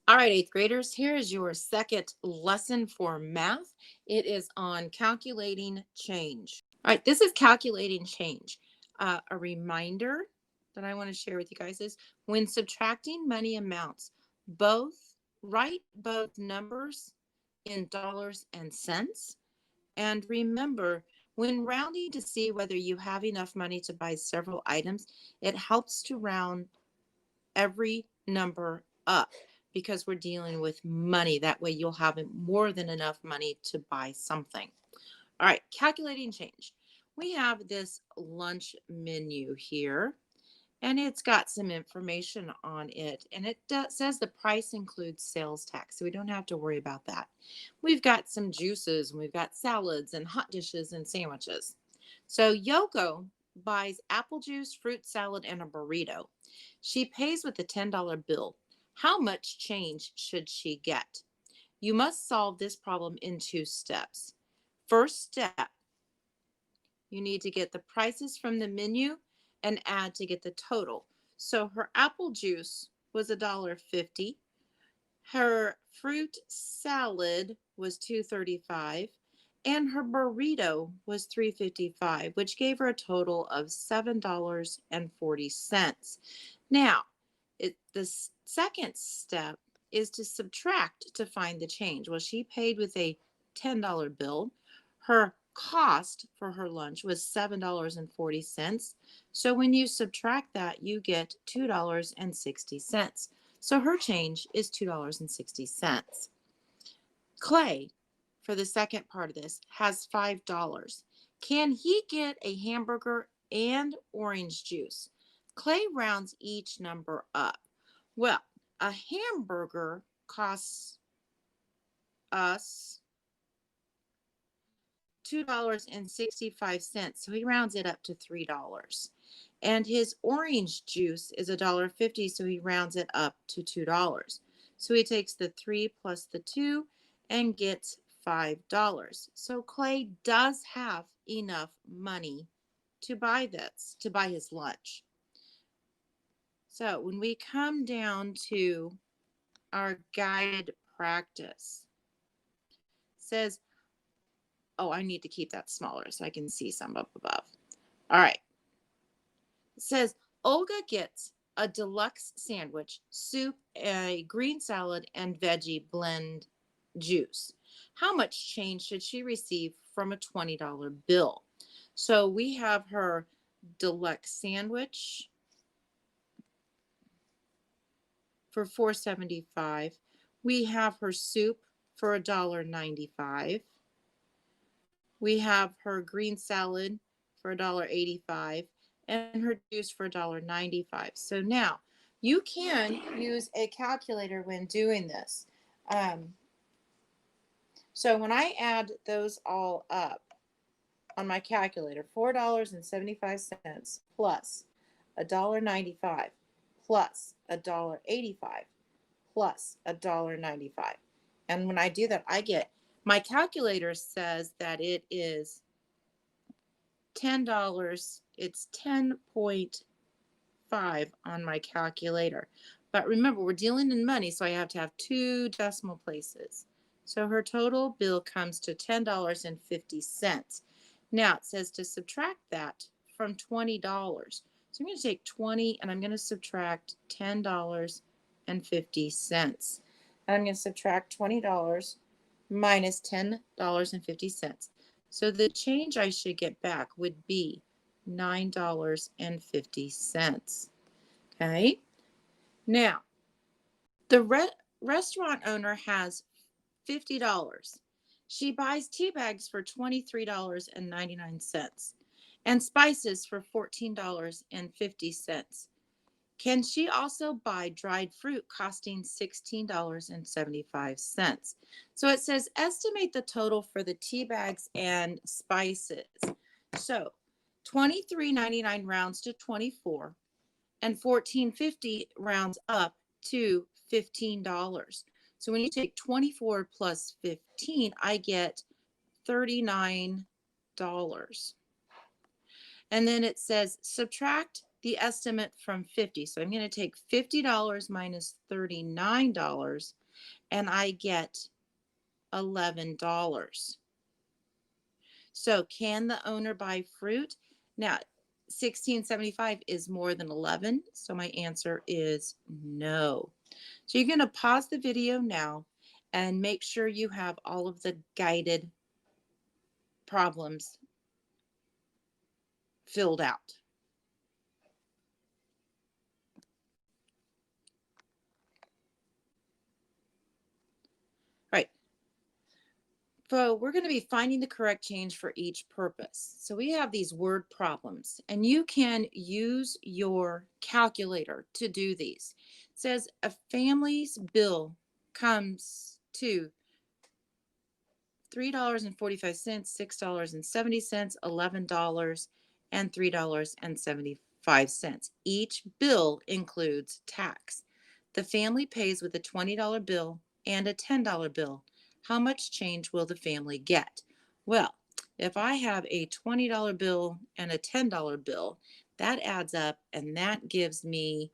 All right, eighth graders, here is your second lesson for math. It is on calculating change. All right, this is calculating change. A reminder that I want to share with you guys is when subtracting money amounts, write both numbers in dollars and cents. And remember, when rounding to see whether you have enough money to buy several items, it helps to round every number up because we're dealing with money. That way you'll have more than enough money to buy something. All right, calculating change. We have this lunch menu here, and it's got some information on it. And it says the price includes sales tax, so we don't have to worry about that. We've got some juices, and we've got salads and hot dishes and sandwiches. So Yoko buys apple juice, fruit salad, and a burrito. She pays with a $10 bill. How much change should she get? You must solve this problem in two steps. First step, you need to get the prices from the menu and add to get the total. So her apple juice was $1.50. Her fruit salad was $2.35 and her burrito was $3.55, which gave her a total of $7.40. Now, the second step is to subtract to find the change. Well, she paid with a $10 bill. Her cost for her lunch was $7.40. So when you subtract that, you get $2.60. So her change is $2.60. Clay, for the second part of this, has $5. Can he get a hamburger and orange juice? Clay rounds each number up. Well, a hamburger costs us $2.65, so he rounds it up to $3. And his orange juice is $1.50, so he rounds it up to $2. So he takes the 3 plus the 2 and gets $5. So Clay does have enough money to buy this, to buy his lunch. So when we come down to our guided practice, it says, oh, I need to keep that smaller so I can see some up above. All right. It says Olga gets a deluxe sandwich, soup, a green salad, and veggie blend juice. How much change should she receive from a $20 bill? So we have her deluxe sandwich for $4.75. We have her soup for $1.95. We have her green salad for $1.85 and her juice for $1.95. So now you can use a calculator when doing this. So when I add those all up on my calculator, $4.75 plus $1.95 plus $1.85 plus $1.95. And when I do that, I get, my calculator says that it is $10. It's 10.5 on my calculator. But remember, we're dealing in money, so I have to have two decimal places. So her total bill comes to $10.50. Now it says to subtract that from $20. So I'm going to take 20 and I'm going to subtract $10.50. And I'm going to subtract $20 minus $10.50. So the change I should get back would be $9.50. Okay. Now, the restaurant owner has $50. She buys tea bags for $23.99 and spices for $14.50. Can she also buy dried fruit costing $16.75? So it says estimate the total for the tea bags and spices. So $23.99 rounds to 24 and $14.50 rounds up to $15. So when you take 24 plus 15, I get $39. And then it says subtract the estimate from 50. So I'm going to take $50 minus $39 and I get $11. So can the owner buy fruit? Now, 1675 is more than 11, so my answer is no. So you're going to pause the video now and make sure you have all of the guided problems filled out. All right. So we're going to be finding the correct change for each purpose. So we have these word problems, and you can use your calculator to do these. It says a family's bill comes to $3.45, $6.70, $11, and $3.75. Each bill includes tax. The family pays with a $20 bill and a $10 bill. How much change will the family get? Well, if I have a $20 bill and a $10 bill, that adds up and that gives me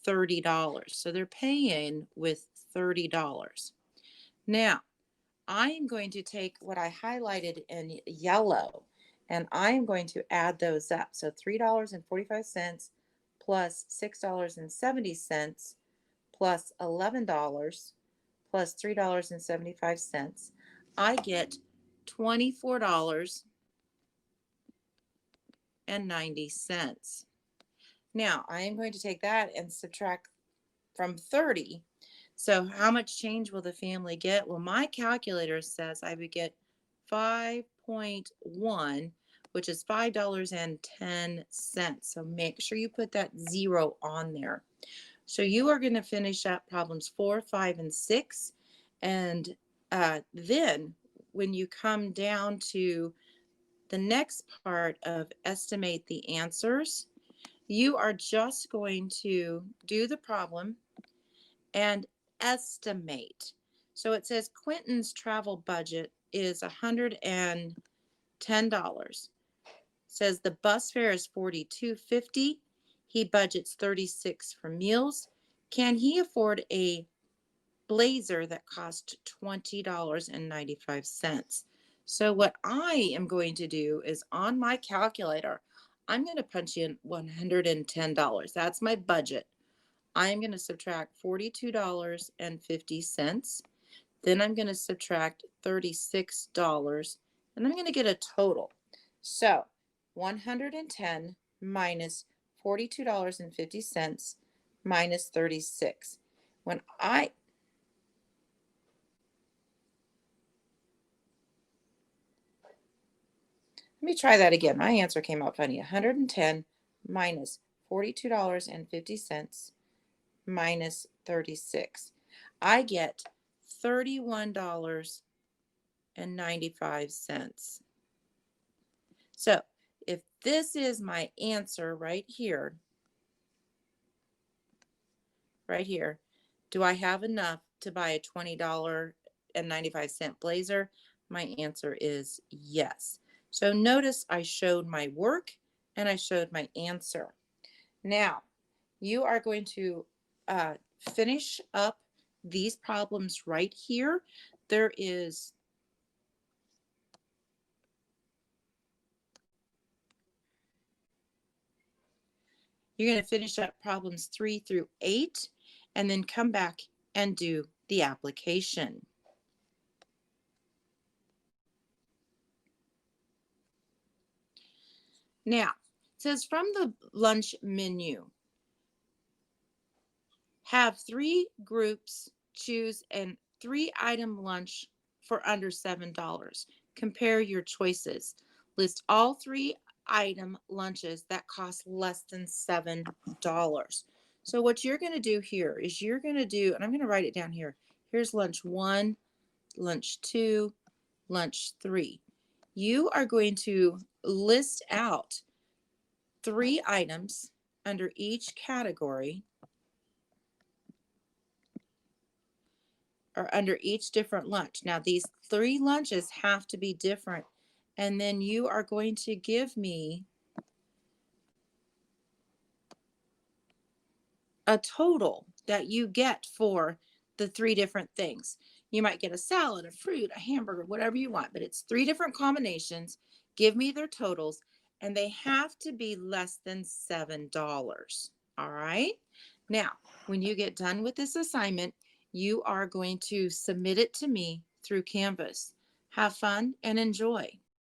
$30. So they're paying with $30. Now, I'm going to take what I highlighted in yellow and I'm going to add those up. So $3.45 plus $6.70 plus $11 plus $3.75. I get $24.90. Now I am going to take that and subtract from 30. So how much change will the family get? Well, my calculator says I would get 5.1, which is $5.10. So make sure you put that 0 on there. So you are going to finish up problems 4, 5, and 6. And then when you come down to the next part of estimate the answers, you are just going to do the problem and estimate. So it says Quentin's travel budget is $110. Says the bus fare is $42.50. He budgets $36 for meals. Can he afford a blazer that costs $20.95? So what I am going to do is on my calculator, I'm going to punch in $110. That's my budget. I'm going to subtract $42.50. Then I'm going to subtract $36 and I'm going to get a total. So 110 minus $42.50 minus 36. Let me try that again. My answer came out funny. 110 minus $42.50 minus 36. I get $31.95. So if this is my answer right here, do I have enough to buy a $20.95 blazer? My answer is yes. So notice I showed my work and I showed my answer. Now, you are going to finish up these problems right here. You're going to finish up problems 3 through 8 and then come back and do the application. Now, it says from the lunch menu, have 3 groups choose a 3-item lunch for under $7. Compare your choices. List all 3-item lunches that cost less than $7. So what you're going to do here is you're going to do, and I'm going to write it down here. Here's lunch 1, lunch 2, lunch 3. You are going to list out 3 items under each category or under each different lunch. Now these 3 lunches have to be different. And then you are going to give me a total that you get for the three different things. You might get a salad, a fruit, a hamburger, whatever you want, but it's three different combinations. Give me their totals, and they have to be less than $7. All right. Now, when you get done with this assignment, you are going to submit it to me through Canvas. Have fun and enjoy.